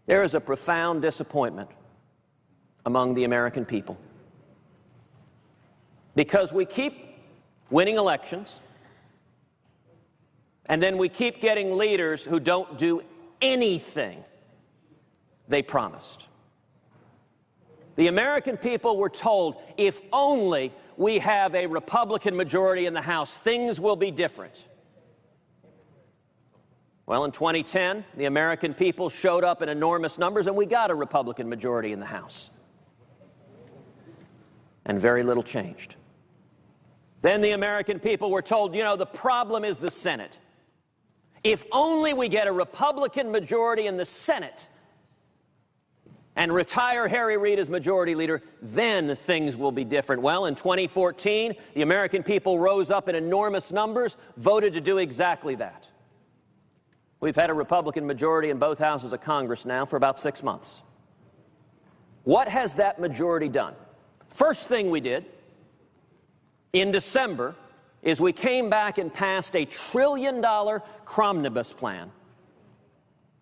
There is a profound disappointment among the American people because we keep winning elections and then we keep getting leaders who don't do anything they promised. The American people were told, if only we have a Republican majority in the House, things will be different. Well, in 2010, the American people showed up in enormous numbers, and we got a Republican majority in the House. And very little changed. Then the American people were told, you know, the problem is the Senate. If only we get a Republican majority in the Senate and retire Harry Reid as majority leader, then things will be different. Well, in 2014, the American people rose up in enormous numbers, voted to do exactly that. We've had a Republican majority in both houses of Congress now for about 6 months. What has that majority done? First thing we did in December is we came back and passed a $1 trillion cromnibus plan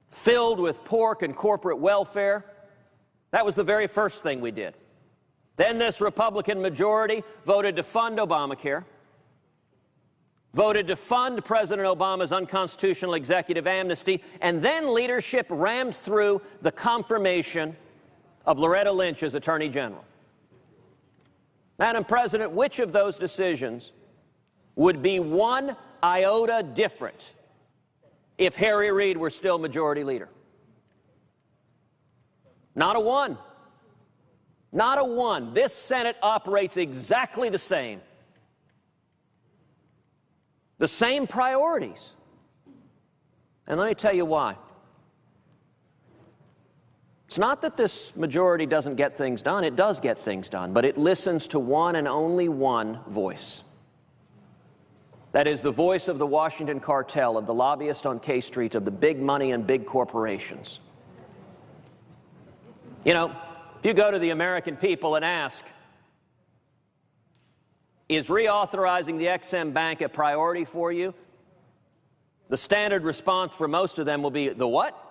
filled with pork and corporate welfare. That was the very first thing we did. Then this Republican majority voted to fund Obamacare, voted to fund President Obama's unconstitutional executive amnesty, and then leadership rammed through the confirmation of Loretta Lynch as Attorney General. Madam President, which of those decisions would be one iota different if Harry Reid were still majority leader? Not a one. Not a one. This Senate operates exactly the same. The same priorities. And let me tell you why. It's not that this majority doesn't get things done. It does get things done, but it listens to one and only one voice. That is the voice of the Washington Cartel, of the lobbyists on K Street, of the big money and big corporations. You know, if you go to the American people and ask, is reauthorizing the XM Bank a priority for you? The standard response for most of them will be, the what?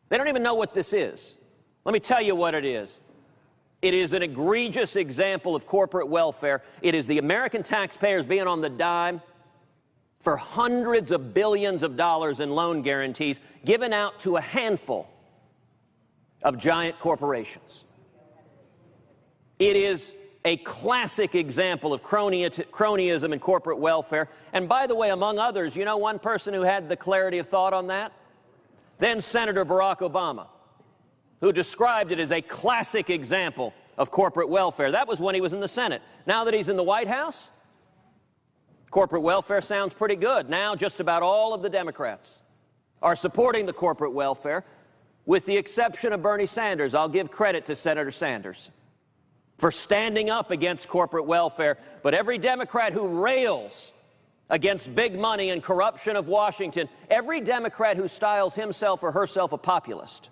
They don't even know what this is. Let me tell you what it is. It is an egregious example of corporate welfare. It is the American taxpayers being on the dime for hundreds of billions of dollars in loan guarantees given out to a handful of giant corporations. It is a classic example of cronyism and corporate welfare. And by the way, among others, you know one person who had the clarity of thought on that? Then Senator Barack Obama, who described it as a classic example of corporate welfare. That was when he was in the Senate. Now that he's in the White House, corporate welfare sounds pretty good. Now just about all of the Democrats are supporting the corporate welfare, with the exception of Bernie Sanders. I'll give credit to Senator Sanders for standing up against corporate welfare, but every Democrat who rails against big money and corruption of Washington, every Democrat who styles himself or herself a populist,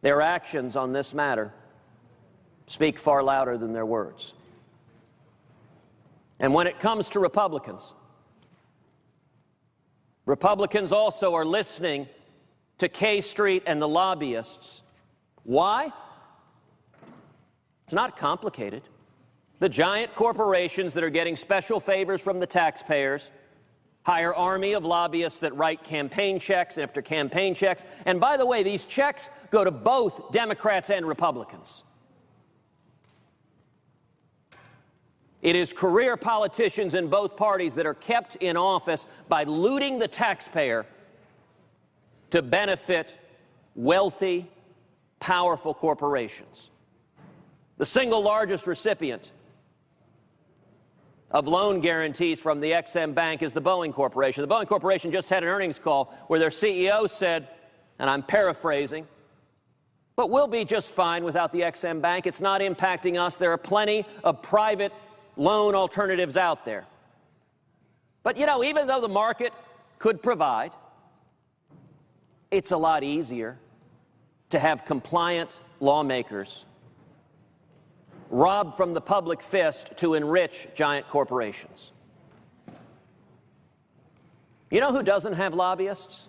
their actions on this matter speak far louder than their words. And when it comes to Republicans, Republicans also are listening to K Street and the lobbyists. Why? It's not complicated. The giant corporations that are getting special favors from the taxpayers hire an army of lobbyists that write campaign checks after campaign checks. And by the way, these checks go to both Democrats and Republicans. It is career politicians in both parties that are kept in office by looting the taxpayer to benefit wealthy, powerful corporations. The single largest recipient of loan guarantees from the XM Bank is the Boeing Corporation. The Boeing Corporation just had an earnings call where their CEO said, and I'm paraphrasing, but we'll be just fine without the XM Bank. It's not impacting us. There are plenty of private loan alternatives out there. But, you know, even though the market could provide, it's a lot easier to have compliant lawmakers rob from the public fist to enrich giant corporations. You know who doesn't have lobbyists?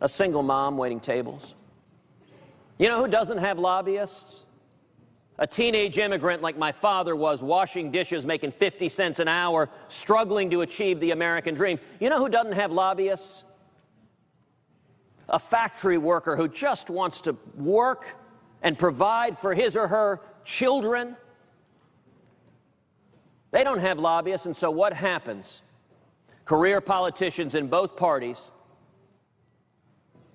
a single mom waiting tables. You know who doesn't have lobbyists? A teenage immigrant like my father was, washing dishes, making 50 cents an hour, struggling to achieve the American dream. You know who doesn't have lobbyists? A factory worker who just wants to work and provide for his or her children. They don't have lobbyists, and so what happens? Career politicians in both parties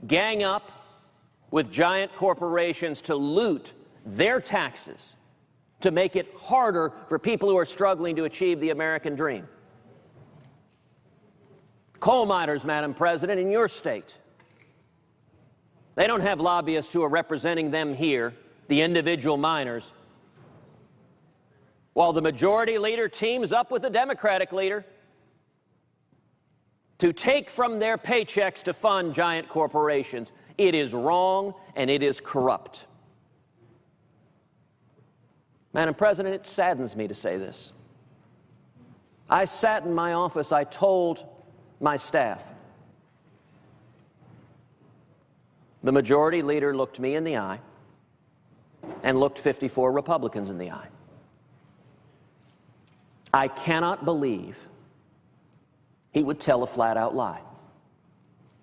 gang up with giant corporations to loot their taxes to make it harder for people who are struggling to achieve the American dream. Coal miners, Madam President, in your state, they don't have lobbyists who are representing them here, the individual miners, while the majority leader teams up with the Democratic leader to take from their paychecks to fund giant corporations. It is wrong and it is corrupt. Madam President, it saddens me to say this. I sat in my office, I told my staff, the majority leader looked me in the eye and looked 54 Republicans in the eye. I cannot believe he would tell a flat-out lie.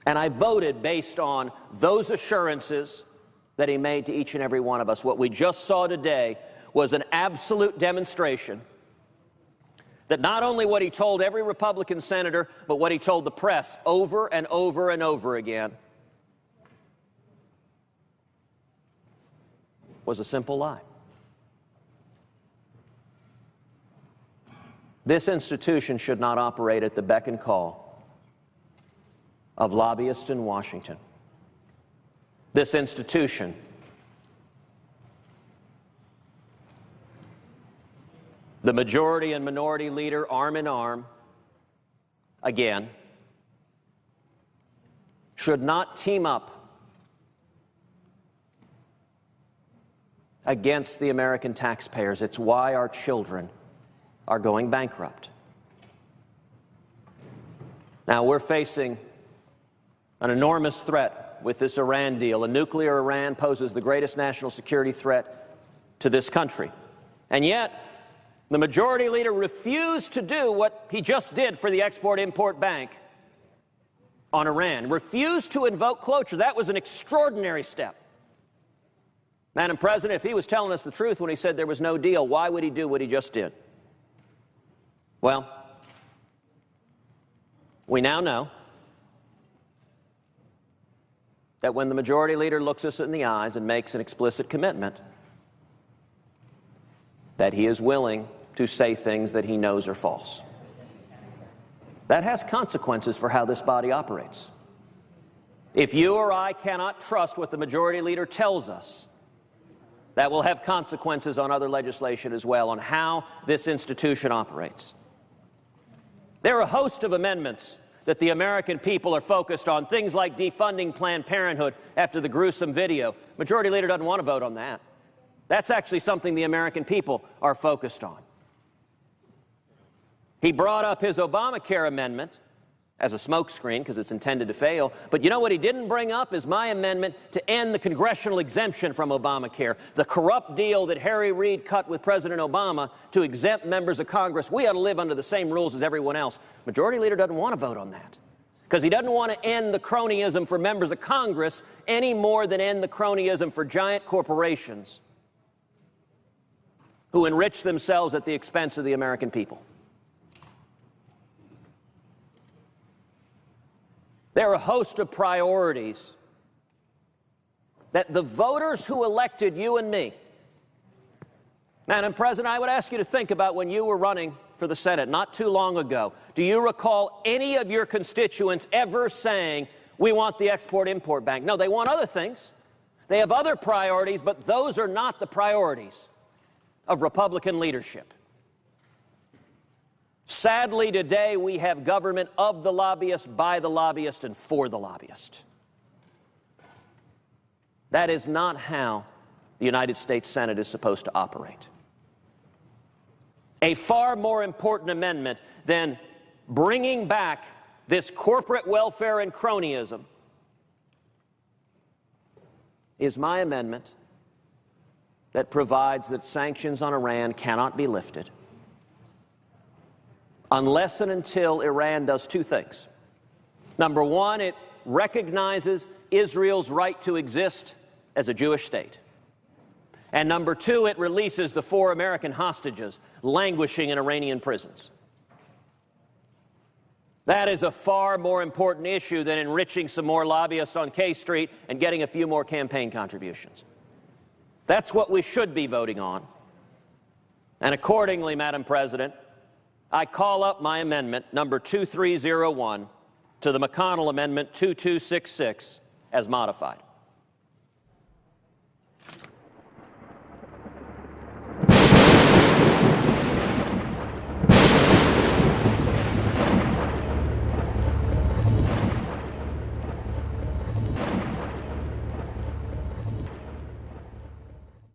And I voted based on those assurances that he made to each and every one of us. What we just saw today was an absolute demonstration that not only what he told every Republican senator, but what he told the press over and over and over again was a simple lie. This institution should not operate at the beck and call of lobbyists in Washington. This institution the majority and minority leader arm in arm, again, should not team up against the American taxpayers. It's why our children are going bankrupt. Now, we're facing an enormous threat with this Iran deal. A nuclear Iran poses the greatest national security threat to this country. And yet, the majority leader refused to do what he just did for the Export-Import Bank on Iran, refused to invoke cloture. That was an extraordinary step. Madam President, if he was telling us the truth when he said there was no deal, why would he do what he just did? Well, we now know that when the majority leader looks us in the eyes and makes an explicit commitment, that he is willing to say things that he knows are false. That has consequences for how this body operates. If you or I cannot trust what the majority leader tells us, that will have consequences on other legislation as well, on how this institution operates. There are a host of amendments that the American people are focused on, things like defunding Planned Parenthood after the gruesome video. Majority leader doesn't want to vote on that. That's actually something the American people are focused on. He brought up his Obamacare amendment as a smokescreen because it's intended to fail. But you know what he didn't bring up is my amendment to end the congressional exemption from Obamacare, the corrupt deal that Harry Reid cut with President Obama to exempt members of Congress. We ought to live under the same rules as everyone else. Majority leader doesn't want to vote on that because he doesn't want to end the cronyism for members of Congress any more than end the cronyism for giant corporations who enrich themselves at the expense of the American people. There are a host of priorities that the voters who elected you and me. Madam President, I would ask you to think about when you were running for the Senate not too long ago. Do you recall any of your constituents ever saying, we want the Export-Import Bank? No, they want other things. They have other priorities, but those are not the priorities of Republican leadership. Sadly, today we have government of the lobbyist, by the lobbyist, and for the lobbyist. That is not how the United States Senate is supposed to operate. A far more important amendment than bringing back this corporate welfare and cronyism is my amendment that provides that sanctions on Iran cannot be lifted unless and until Iran does two things. Number one, it recognizes Israel's right to exist as a Jewish state. And number two, it releases the 4 American hostages languishing in Iranian prisons. That is a far more important issue than enriching some more lobbyists on K Street and getting a few more campaign contributions. That's what we should be voting on. And accordingly, Madam President, I call up my amendment, number 2301, to the McConnell Amendment 2266, as modified.